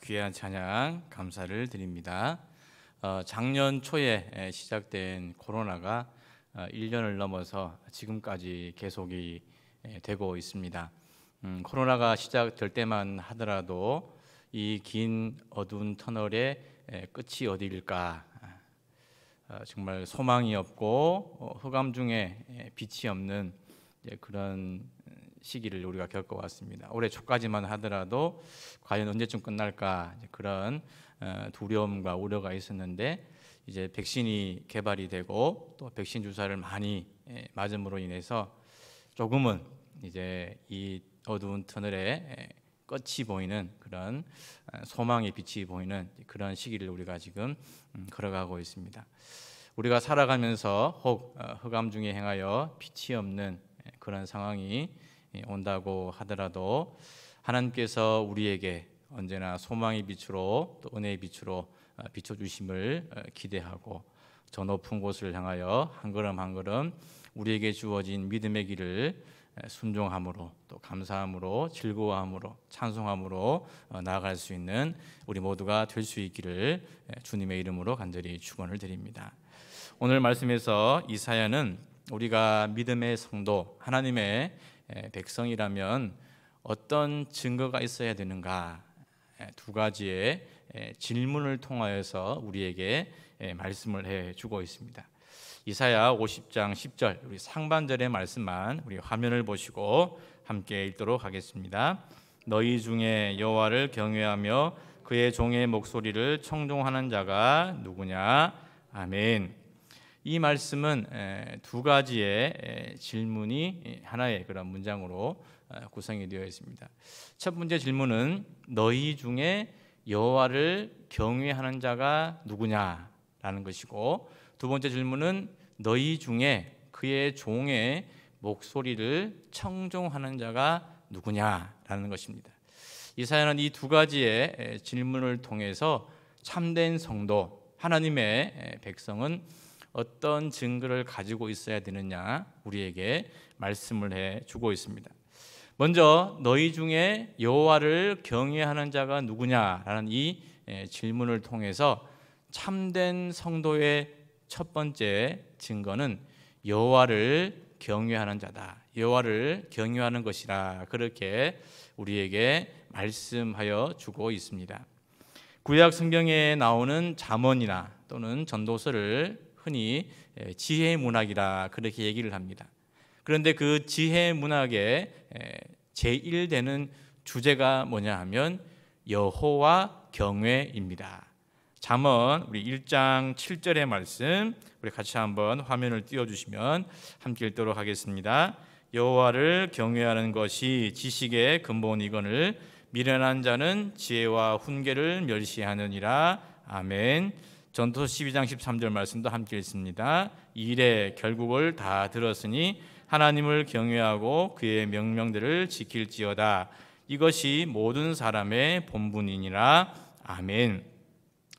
귀한 찬양 감사를 드립니다. 작년 초에 시작된 코로나가 1년을 넘어서 지금까지 계속이 되고 있습니다. 코로나가 시작될 때만 하더라도 이 긴 어두운 터널의 끝이 어디일까? 정말 소망이 없고 흑암 중에 빛이 없는 그런 시기를 우리가 겪어왔습니다. 올해 초까지만 하더라도 과연 언제쯤 끝날까 그런 두려움과 우려가 있었는데 이제 백신이 개발이 되고 또 백신 주사를 많이 맞음으로 인해서 조금은 이제 이 어두운 터널에 끝이 보이는 그런 소망의 빛이 보이는 그런 시기를 우리가 지금 걸어가고 있습니다. 우리가 살아가면서 혹 흑암 중에 행하여 빛이 없는 그런 상황이 온다고 하더라도 하나님께서 우리에게 언제나 소망의 빛으로 또 은혜의 빛으로 비춰주심을 기대하고 저 높은 곳을 향하여 한 걸음 한 걸음 우리에게 주어진 믿음의 길을 순종함으로 또 감사함으로 즐거워함으로 찬송함으로 나아갈 수 있는 우리 모두가 될 수 있기를 주님의 이름으로 간절히 축원을 드립니다. 오늘 말씀에서 이사야는 우리가 믿음의 성도 하나님의 백성이라면 어떤 증거가 있어야 되는가 두 가지의 질문을 통하여서 우리에게 말씀을 해주고 있습니다. 이사야 50장 10절 우리 상반절의 말씀만 우리 화면을 보시고 함께 읽도록 하겠습니다. 너희 중에 여호와를 경외하며 그의 종의 목소리를 청종하는 자가 누구냐? 아멘. 이 말씀은 두 가지의 질문이 하나의 그런 문장으로 구성이 되어 있습니다. 첫 번째 질문은 너희 중에 여호와를 경외하는 자가 누구냐라는 것이고 두 번째 질문은 너희 중에 그의 종의 목소리를 청종하는 자가 누구냐라는 것입니다. 이사야는 이 두 가지의 질문을 통해서 참된 성도 하나님의 백성은 어떤 증거를 가지고 있어야 되느냐 우리에게 말씀을 해주고 있습니다. 먼저 너희 중에 여호와를 경외하는 자가 누구냐라는 이 질문을 통해서 참된 성도의 첫 번째 증거는 여호와를 경외하는 자다. 여호와를 경외하는 것이라 그렇게 우리에게 말씀하여 주고 있습니다. 구약 성경에 나오는 잠언이나 또는 전도서를 흔히 지혜 문학이라 그렇게 얘기를 합니다. 그런데 그 지혜 문학의 제1되는 주제가 뭐냐 하면 여호와 경외입니다. 잠언 우리 1장 7절의 말씀 우리 같이 한번 화면을 띄워주시면 함께 읽도록 하겠습니다. 여호와를 경외하는 것이 지식의 근본이거늘 미련한 자는 지혜와 훈계를 멸시하느니라. 아멘. 전도서 12장 13절 말씀도 함께 읽습니다. 이래 결국을 다 들었으니 하나님을 경외하고 그의 명령들을 지킬지어다. 이것이 모든 사람의 본분이니라. 아멘.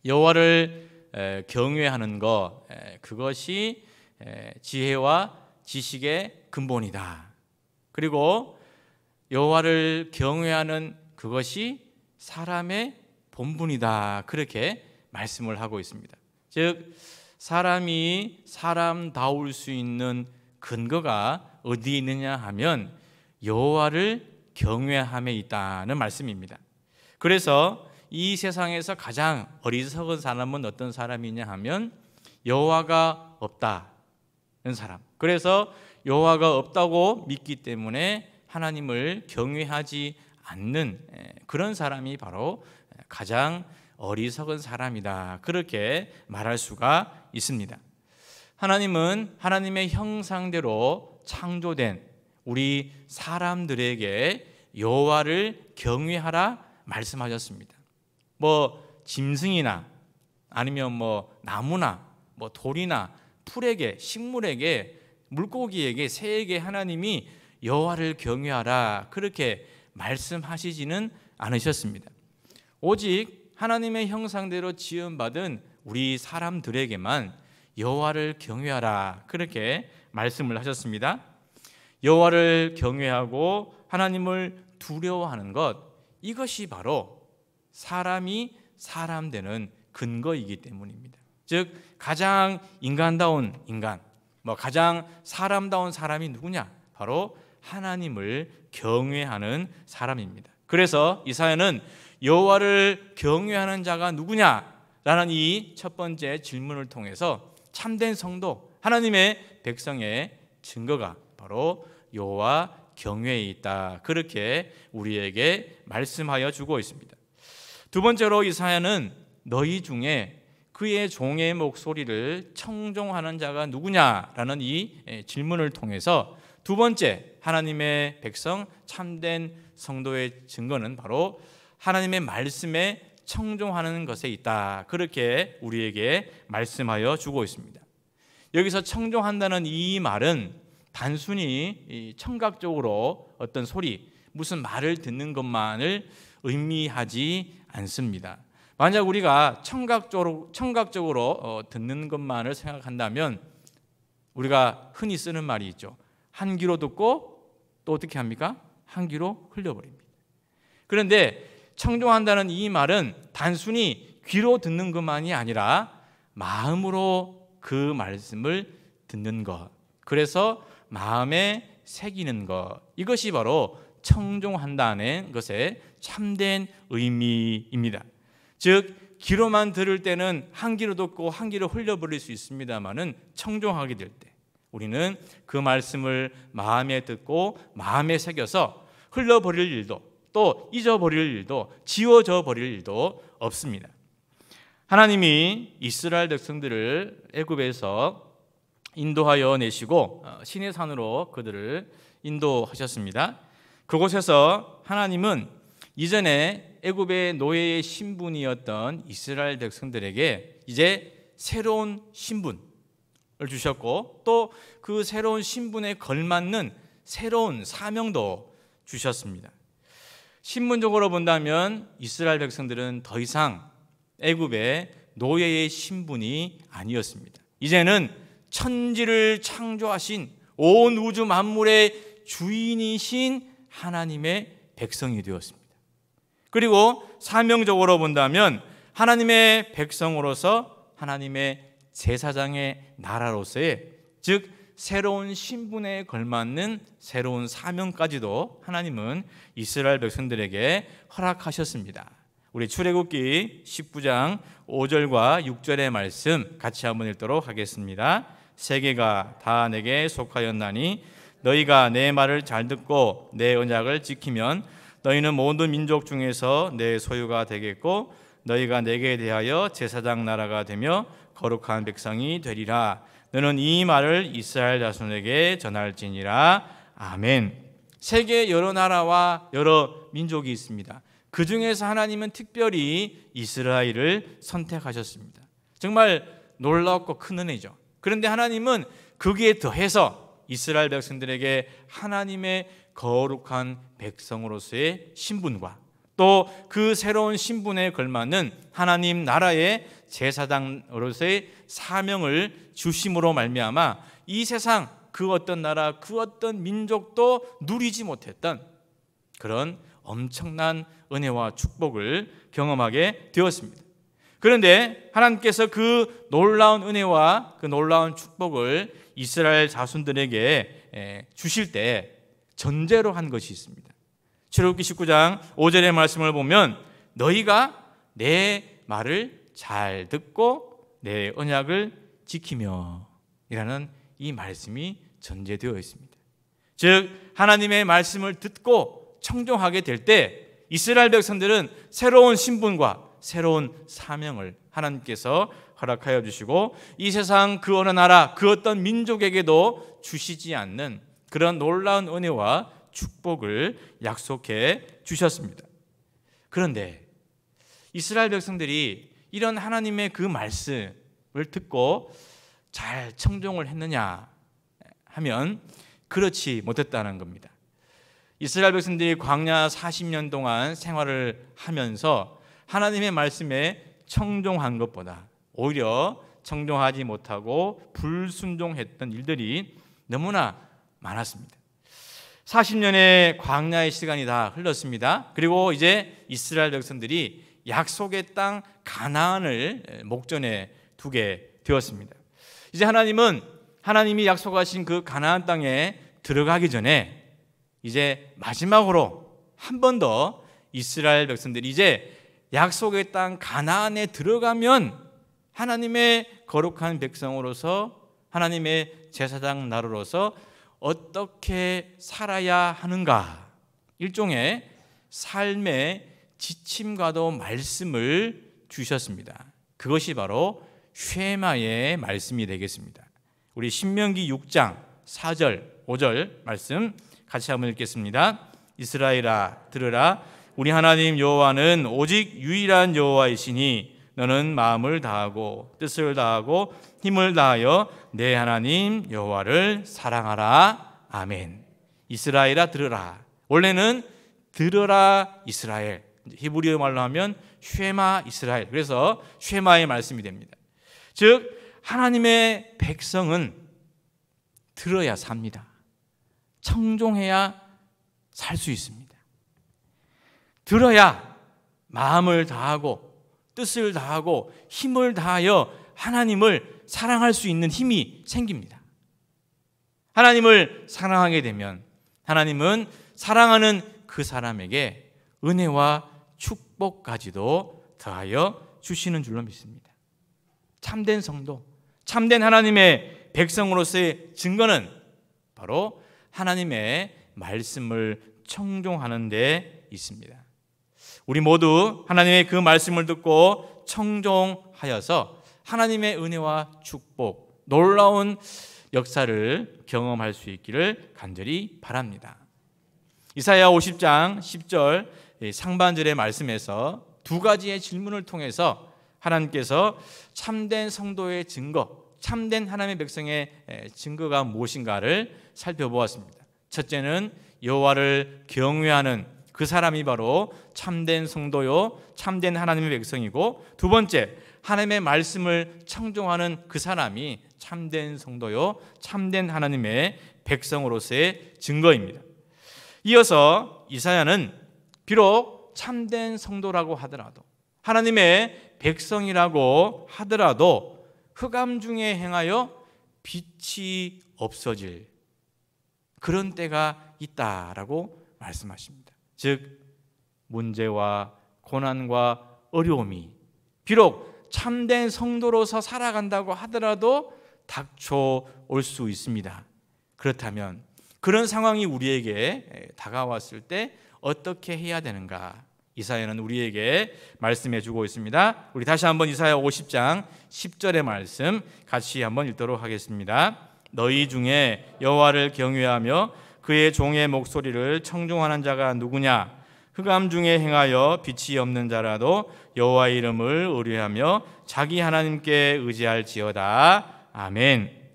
여호와를 경외하는 것 그것이 지혜와 지식의 근본이다. 그리고 여호와를 경외하는 그것이 사람의 본분이다. 그렇게 말씀을 하고 있습니다. 즉 사람이 사람다울 수 있는 근거가 어디에 있느냐 하면 여호와를 경외함에 있다는 말씀입니다. 그래서 이 세상에서 가장 어리석은 사람은 어떤 사람이냐 하면 여호와가 없다는 사람. 그래서 여호와가 없다고 믿기 때문에 하나님을 경외하지 않는 그런 사람이 바로 가장 어리석은 사람이다. 그렇게 말할 수가 있습니다. 하나님은 하나님의 형상대로 창조된 우리 사람들에게 여호와를 경외하라 말씀하셨습니다. 짐승이나 아니면 나무나 돌이나 풀에게 식물에게 물고기에게 새에게 하나님이 여호와를 경외하라 그렇게 말씀하시지는 않으셨습니다. 오직 하나님의 형상대로 지음받은 우리 사람들에게만 여호와를 경외하라 그렇게 말씀을 하셨습니다. 여호와를 경외하고 하나님을 두려워하는 것 이것이 바로 사람이 사람 되는 근거이기 때문입니다. 즉 가장 인간다운 인간, 가장 사람다운 사람이 누구냐? 바로 하나님을 경외하는 사람입니다. 그래서 이사야는 여호와를 경외하는 자가 누구냐라는 이 첫 번째 질문을 통해서 참된 성도, 하나님의 백성의 증거가 바로 여호와 경외에 있다. 그렇게 우리에게 말씀하여 주고 있습니다. 두 번째로 이사야는 너희 중에 그의 종의 목소리를 청종하는 자가 누구냐라는 이 질문을 통해서 두 번째 하나님의 백성 참된 성도의 증거는 바로 하나님의 말씀에 청종하는 것에 있다. 그렇게 우리에게 말씀하여 주고 있습니다. 여기서 청종한다는 이 말은 단순히 청각적으로 어떤 소리, 무슨 말을 듣는 것만을 의미하지 않습니다. 만약 우리가 청각적으로 듣는 것만을 생각한다면 우리가 흔히 쓰는 말이 있죠. 한 귀로 듣고 또 어떻게 합니까? 한 귀로 흘려버립니다. 그런데 청종한다는 이 말은 단순히 귀로 듣는 것만이 아니라 마음으로 그 말씀을 듣는 것, 그래서 마음에 새기는 것, 이것이 바로 청종한다는 것의 참된 의미입니다. 즉 귀로만 들을 때는 한 귀로 듣고 한 귀로 흘려버릴 수 있습니다마는 청종하게 될 때 우리는 그 말씀을 마음에 듣고 마음에 새겨서 흘려버릴 일도, 또 잊어버릴 일도, 지워져 버릴 일도 없습니다. 하나님이 이스라엘 백성들을 애굽에서 인도하여 내시고 시내산으로 그들을 인도하셨습니다. 그곳에서 하나님은 이전에 애굽의 노예의 신분이었던 이스라엘 백성들에게 이제 새로운 신분을 주셨고 또 그 새로운 신분에 걸맞는 새로운 사명도 주셨습니다. 신분적으로 본다면 이스라엘 백성들은 더 이상 애굽의 노예의 신분이 아니었습니다. 이제는 천지를 창조하신 온 우주 만물의 주인이신 하나님의 백성이 되었습니다. 그리고 사명적으로 본다면 하나님의 백성으로서 하나님의 제사장의 나라로서의, 즉 새로운 신분에 걸맞는 새로운 사명까지도 하나님은 이스라엘 백성들에게 허락하셨습니다. 우리 출애굽기 19장 5절과 6절의 말씀 같이 한번 읽도록 하겠습니다. 세계가 다 내게 속하였나니 너희가 내 말을 잘 듣고 내 언약을 지키면 너희는 모든 민족 중에서 내 소유가 되겠고 너희가 내게 대하여 제사장 나라가 되며 거룩한 백성이 되리라. 너는 이 말을 이스라엘 자손에게 전할지니라. 아멘. 세계 여러 나라와 여러 민족이 있습니다. 그 중에서 하나님은 특별히 이스라엘을 선택하셨습니다. 정말 놀랍고 큰 은혜죠. 그런데 하나님은 거기에 더해서 이스라엘 백성들에게 하나님의 거룩한 백성으로서의 신분과 또 그 새로운 신분에 걸맞는 하나님 나라의 제사장으로서의 사명을 주심으로 말미암아 이 세상 그 어떤 나라, 그 어떤 민족도 누리지 못했던 그런 엄청난 은혜와 축복을 경험하게 되었습니다. 그런데 하나님께서 그 놀라운 은혜와 그 놀라운 축복을 이스라엘 자손들에게 주실 때 전제로 한 것이 있습니다. 출애굽기 19장 5절의 말씀을 보면 너희가 내 말을 잘 듣고 내 언약을 지키며 이라는 이 말씀이 전제되어 있습니다. 즉 하나님의 말씀을 듣고 청종하게 될 때 이스라엘 백성들은 새로운 신분과 새로운 사명을 하나님께서 허락하여 주시고 이 세상 그 어느 나라 그 어떤 민족에게도 주시지 않는 그런 놀라운 은혜와 축복을 약속해 주셨습니다. 그런데 이스라엘 백성들이 이런 하나님의 그 말씀을 듣고 잘 청종을 했느냐 하면 그렇지 못했다는 겁니다. 이스라엘 백성들이 광야 40년 동안 생활을 하면서 하나님의 말씀에 청종한 것보다 오히려 청종하지 못하고 불순종했던 일들이 너무나 많았습니다. 40년의 광야의 시간이 다 흘렀습니다. 그리고 이제 이스라엘 백성들이 약속의 땅 가나안을 목전에 두게 되었습니다. 이제 하나님이 약속하신 그 가나안 땅에 들어가기 전에 이제 마지막으로 한 번 더 이스라엘 백성들이 이제 약속의 땅 가나안에 들어가면 하나님의 거룩한 백성으로서 하나님의 제사장 나라로서 어떻게 살아야 하는가, 일종의 삶의 지침과도 말씀을 주셨습니다. 그것이 바로 쉐마의 말씀이 되겠습니다. 우리 신명기 6장 4절 5절 말씀 같이 한번 읽겠습니다. 이스라엘아 들으라, 우리 하나님 여호와는 오직 유일한 여호와이시니 너는 마음을 다하고 뜻을 다하고 힘을 다하여 내 하나님 여호와를 사랑하라. 아멘. 이스라엘아 들으라. 원래는 들으라 이스라엘, 히브리어 말로 하면 쉐마 이스라엘, 그래서 쉐마의 말씀이 됩니다. 즉 하나님의 백성은 들어야 삽니다. 청종해야 살 수 있습니다. 들어야 마음을 다하고 뜻을 다하고 힘을 다하여 하나님을 사랑할 수 있는 힘이 생깁니다. 하나님을 사랑하게 되면 하나님은 사랑하는 그 사람에게 은혜와 축복까지도 더하여 주시는 줄로 믿습니다. 참된 성도, 참된 하나님의 백성으로서의 증거는 바로 하나님의 말씀을 청종하는 데 있습니다. 우리 모두 하나님의 그 말씀을 듣고 청종하여서 하나님의 은혜와 축복, 놀라운 역사를 경험할 수 있기를 간절히 바랍니다. 이사야 50장 10절 상반절의 말씀에서 두 가지의 질문을 통해서 하나님께서 참된 성도의 증거, 참된 하나님의 백성의 증거가 무엇인가를 살펴보았습니다. 첫째는 여호와를 경외하는 그 사람이 바로 참된 성도요 참된 하나님의 백성이고, 두 번째 하나님의 말씀을 청종하는 그 사람이 참된 성도요 참된 하나님의 백성으로서의 증거입니다. 이어서 이사야는 비록 참된 성도라고 하더라도 하나님의 백성이라고 하더라도 흑암 중에 행하여 빛이 없어질 그런 때가 있다라고 말씀하십니다. 즉 문제와 고난과 어려움이 비록 참된 성도로서 살아간다고 하더라도 닥쳐올 수 있습니다. 그렇다면 그런 상황이 우리에게 다가왔을 때 어떻게 해야 되는가? 이사야는 우리에게 말씀해 주고 있습니다. 우리 다시 한번 이사야 50장 10절의 말씀 같이 한번 읽도록 하겠습니다. 너희 중에 여호와를 경외하며 그의 종의 목소리를 청종하는 자가 누구냐? 흑암 중에 행하여 빛이 없는 자라도 여호와의 이름을 의뢰하며 자기 하나님께 의지할지어다. 아멘.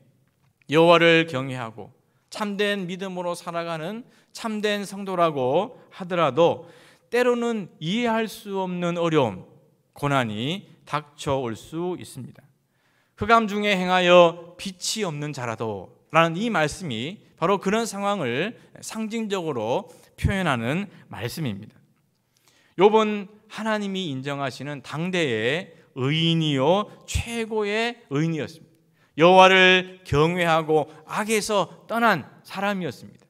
여호와를 경외하고 참된 믿음으로 살아가는 참된 성도라고 하더라도 때로는 이해할 수 없는 어려움, 고난이 닥쳐올 수 있습니다. 흑암 중에 행하여 빛이 없는 자라도 라는 이 말씀이 바로 그런 상황을 상징적으로 표현하는 말씀입니다. 욥은 하나님이 인정하시는 당대의 의인이요 최고의 의인이었습니다. 여호와를 경외하고 악에서 떠난 사람이었습니다.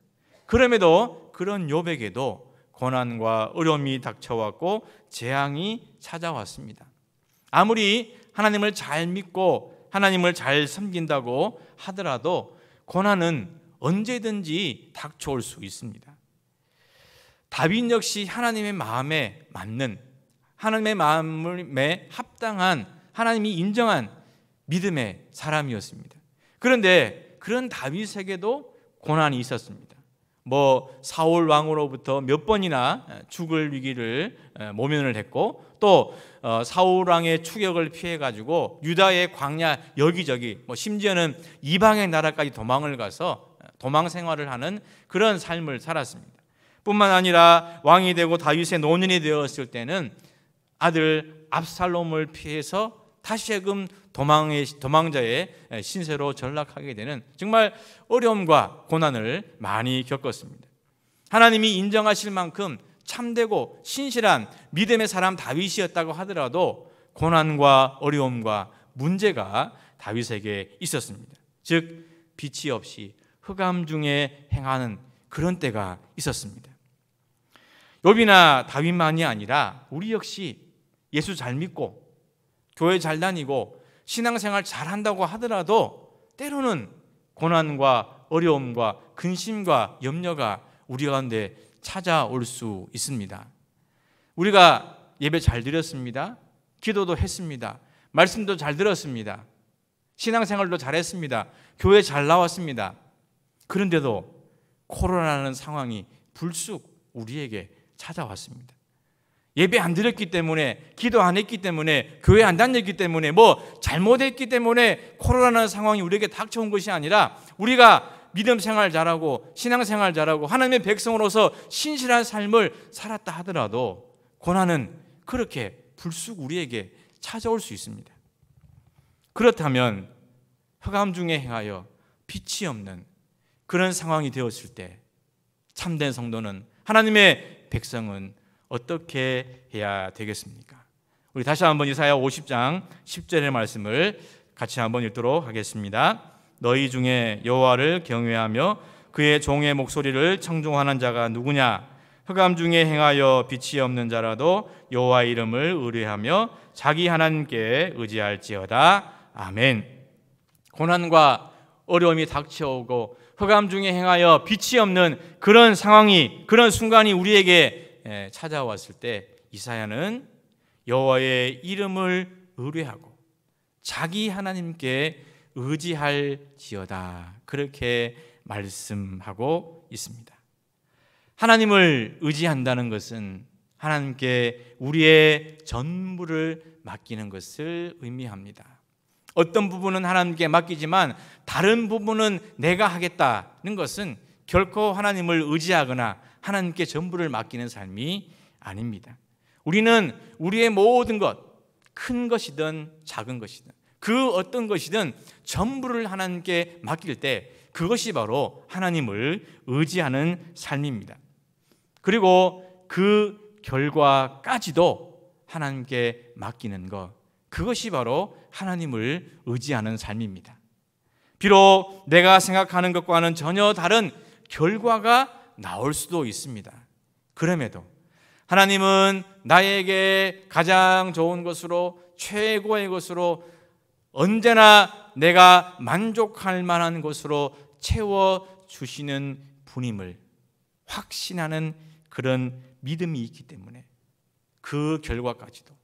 그럼에도 그런 욥에게도 고난과 어려움이 닥쳐왔고 재앙이 찾아왔습니다. 아무리 하나님을 잘 믿고 하나님을 잘 섬긴다고 하더라도 고난은 언제든지 닥쳐올 수 있습니다. 다윗 역시 하나님의 마음에 맞는, 하나님의 마음에 합당한, 하나님이 인정한 믿음의 사람이었습니다. 그런데 그런 다윗에게도 고난이 있었습니다. 사울 왕으로부터 몇 번이나 죽을 위기를 모면을 했고, 또 사울 왕의 추격을 피해 가지고 유다의 광야 여기저기, 심지어는 이방의 나라까지 도망을 가서 도망 생활을 하는 그런 삶을 살았습니다. 뿐만 아니라 왕이 되고 다윗의 노년이 되었을 때는 아들 압살롬을 피해서 다시금 도망자의 신세로 전락하게 되는 정말 어려움과 고난을 많이 겪었습니다. 하나님이 인정하실 만큼 참되고 신실한 믿음의 사람 다윗이었다고 하더라도 고난과 어려움과 문제가 다윗에게 있었습니다. 즉 빛이 없이 흑암 중에 행하는 그런 때가 있었습니다. 욥이나 다윗만이 아니라 우리 역시 예수 잘 믿고 교회 잘 다니고 신앙생활 잘 한다고 하더라도 때로는 고난과 어려움과 근심과 염려가 우리 가운데 찾아올 수 있습니다. 우리가 예배 잘 드렸습니다. 기도도 했습니다. 말씀도 잘 들었습니다. 신앙생활도 잘했습니다. 교회 잘 나왔습니다. 그런데도 코로나라는 상황이 불쑥 우리에게 찾아왔습니다. 예배 안 드렸기 때문에, 기도 안 했기 때문에, 교회 안 다녔기 때문에, 잘못했기 때문에 코로나라는 상황이 우리에게 닥쳐온 것이 아니라 우리가 믿음 생활 잘하고 신앙생활 잘하고 하나님의 백성으로서 신실한 삶을 살았다 하더라도 고난은 그렇게 불쑥 우리에게 찾아올 수 있습니다. 그렇다면 흑암 중에 행하여 빛이 없는 그런 상황이 되었을 때 참된 성도는, 하나님의 백성은 어떻게 해야 되겠습니까? 우리 다시 한번 이사야 50장 10절의 말씀을 같이 한번 읽도록 하겠습니다. 너희 중에 여호와를 경외하며 그의 종의 목소리를 청종하는 자가 누구냐? 흑암 중에 행하여 빛이 없는 자라도 여호와의 이름을 의뢰하며 자기 하나님께 의지할지어다. 아멘. 고난과 어려움이 닥쳐오고 흑암 중에 행하여 빛이 없는 그런 상황이, 그런 순간이 우리에게 찾아왔을 때 이사야는 여호와의 이름을 의뢰하고 자기 하나님께 의지할지어다, 그렇게 말씀하고 있습니다. 하나님을 의지한다는 것은 하나님께 우리의 전부를 맡기는 것을 의미합니다. 어떤 부분은 하나님께 맡기지만 다른 부분은 내가 하겠다는 것은 결코 하나님을 의지하거나 하나님께 전부를 맡기는 삶이 아닙니다. 우리는 우리의 모든 것, 큰 것이든 작은 것이든 그 어떤 것이든 전부를 하나님께 맡길 때 그것이 바로 하나님을 의지하는 삶입니다. 그리고 그 결과까지도 하나님께 맡기는 것, 그것이 바로 하나님을 의지하는 삶입니다. 비록 내가 생각하는 것과는 전혀 다른 결과가 나올 수도 있습니다. 그럼에도 하나님은 나에게 가장 좋은 것으로, 최고의 것으로, 언제나 내가 만족할 만한 것으로 채워주시는 분임을 확신하는 그런 믿음이 있기 때문에 그 결과까지도,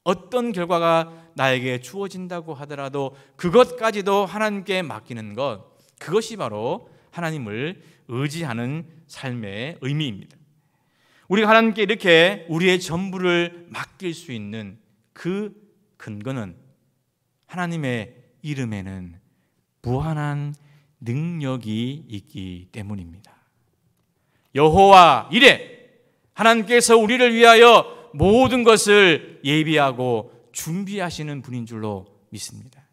어떤 결과가 나에게 주어진다고 하더라도 그것까지도 하나님께 맡기는 것, 그것이 바로 하나님을 의지하는 삶의 의미입니다. 우리가 하나님께 이렇게 우리의 전부를 맡길 수 있는 그 근거는 하나님의 이름에는 무한한 능력이 있기 때문입니다. 여호와 이레, 하나님께서 우리를 위하여 모든 것을 예비하고 준비하시는 분인 줄로 믿습니다.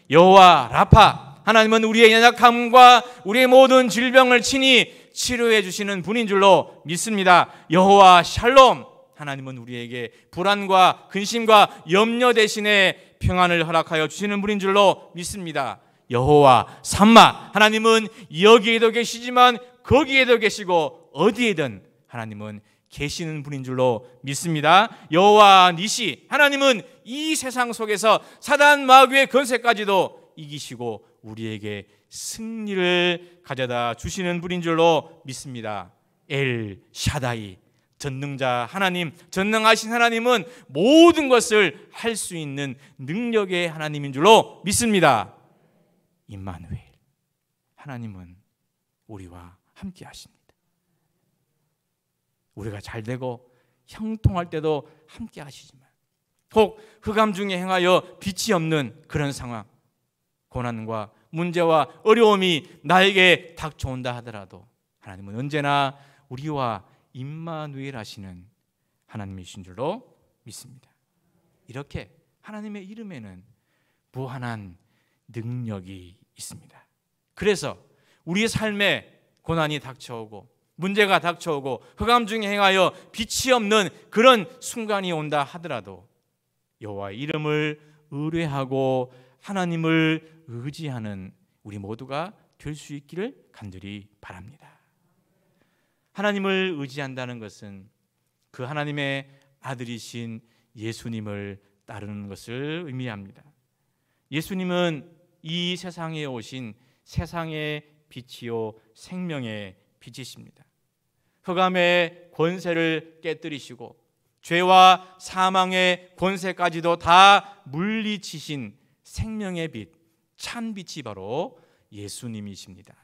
여호와 라파, 하나님은 우리의 연약함과 우리의 모든 질병을 친히 치료해 주시는 분인 줄로 믿습니다. 여호와 샬롬, 하나님은 우리에게 불안과 근심과 염려 대신에 평안을 허락하여 주시는 분인 줄로 믿습니다. 여호와 삼마, 하나님은 여기에도 계시지만 거기에도 계시고 어디에든 하나님은 계시는 분인 줄로 믿습니다. 여호와 니시, 하나님은 이 세상 속에서 사단 마귀의 권세까지도 이기시고 우리에게 승리를 가져다 주시는 분인 줄로 믿습니다. 엘 샤다이, 전능자 하나님, 전능하신 하나님은 모든 것을 할 수 있는 능력의 하나님인 줄로 믿습니다. 임마누엘, 하나님은 우리와 함께 하십니다. 우리가 잘 되고 형통할 때도 함께 하시지만 혹 흑암 중에 행하여 빛이 없는 그런 상황, 고난과 문제와 어려움이 나에게 닥쳐온다 하더라도 하나님은 언제나 우리와 임마누엘 하시는 하나님이신 줄로 믿습니다. 이렇게 하나님의 이름에는 무한한 능력이 있습니다. 그래서 우리의 삶에 고난이 닥쳐오고 문제가 닥쳐오고 흑암 중에 행하여 빛이 없는 그런 순간이 온다 하더라도 여호와의 이름을 의뢰하고 하나님을 의지하는 우리 모두가 될 수 있기를 간절히 바랍니다. 하나님을 의지한다는 것은 그 하나님의 아들이신 예수님을 따르는 것을 의미합니다. 예수님은 이 세상에 오신 세상의 빛이요 생명의 빛이십니다. 흑암의 권세를 깨뜨리시고 죄와 사망의 권세까지도 다 물리치신 생명의 빛, 참 빛이 바로 예수님이십니다.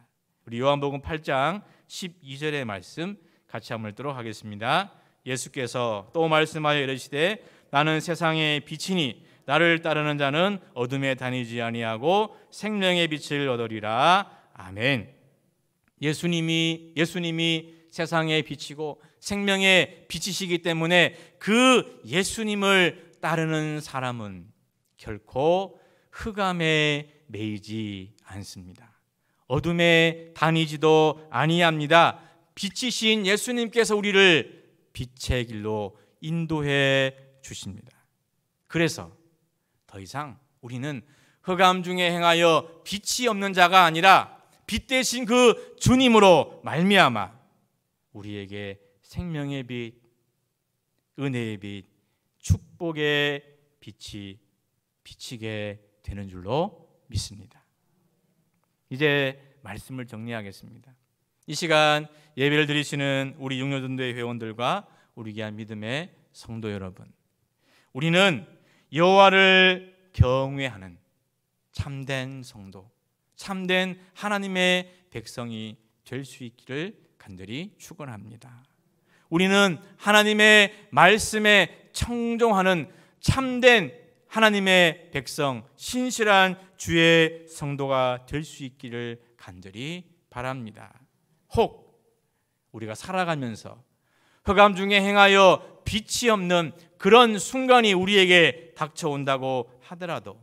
우리 요한복음 8장 12절의 말씀 같이 한번 읽도록 하겠습니다. 예수께서 또 말씀하여 이르시되 나는 세상의 빛이니 나를 따르는 자는 어둠에 다니지 아니하고 생명의 빛을 얻으리라. 아멘. 예수님이 세상의 빛이고 생명의 빛이시기 때문에 그 예수님을 따르는 사람은 결코 흑암에 매이지 않습니다. 어둠에 다니지도 아니합니다. 빛이신 예수님께서 우리를 빛의 길로 인도해 주십니다. 그래서 더 이상 우리는 흑암 중에 행하여 빛이 없는 자가 아니라 빛 대신 그 주님으로 말미암아 우리에게 생명의 빛, 은혜의 빛, 축복의 빛이 비치게 되는 줄로 믿습니다. 이제 말씀을 정리하겠습니다. 이 시간 예배를 드리시는 우리 육로전도회 회원들과 우리 귀한 믿음의 성도 여러분, 우리는 여호와를 경외하는 참된 성도, 참된 하나님의 백성이 될 수 있기를 간절히 축원합니다. 우리는 하나님의 말씀에 청종하는 참된 하나님의 백성, 신실한 주의 성도가 될 수 있기를 간절히 바랍니다. 혹 우리가 살아가면서 흑암 중에 행하여 빛이 없는 그런 순간이 우리에게 닥쳐온다고 하더라도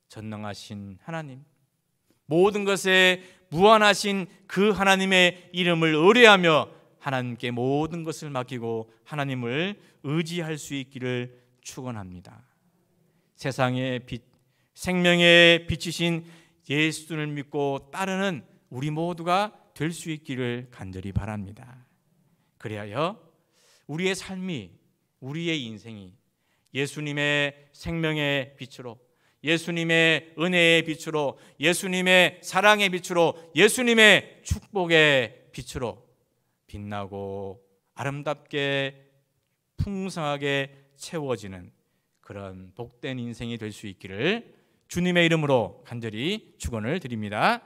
전능하신 하나님, 모든 것에 무한하신 그 하나님의 이름을 의뢰하며 하나님께 모든 것을 맡기고 하나님을 의지할 수 있기를 축원합니다. 세상의 빛, 생명의 빛이신 예수를 믿고 따르는 우리 모두가 될 수 있기를 간절히 바랍니다. 그리하여 우리의 삶이, 우리의 인생이 예수님의 생명의 빛으로, 예수님의 은혜의 빛으로, 예수님의 사랑의 빛으로, 예수님의 축복의 빛으로 빛나고 아름답게 풍성하게 채워지는 그런 복된 인생이 될 수 있기를 주님의 이름으로 간절히 축원을 드립니다.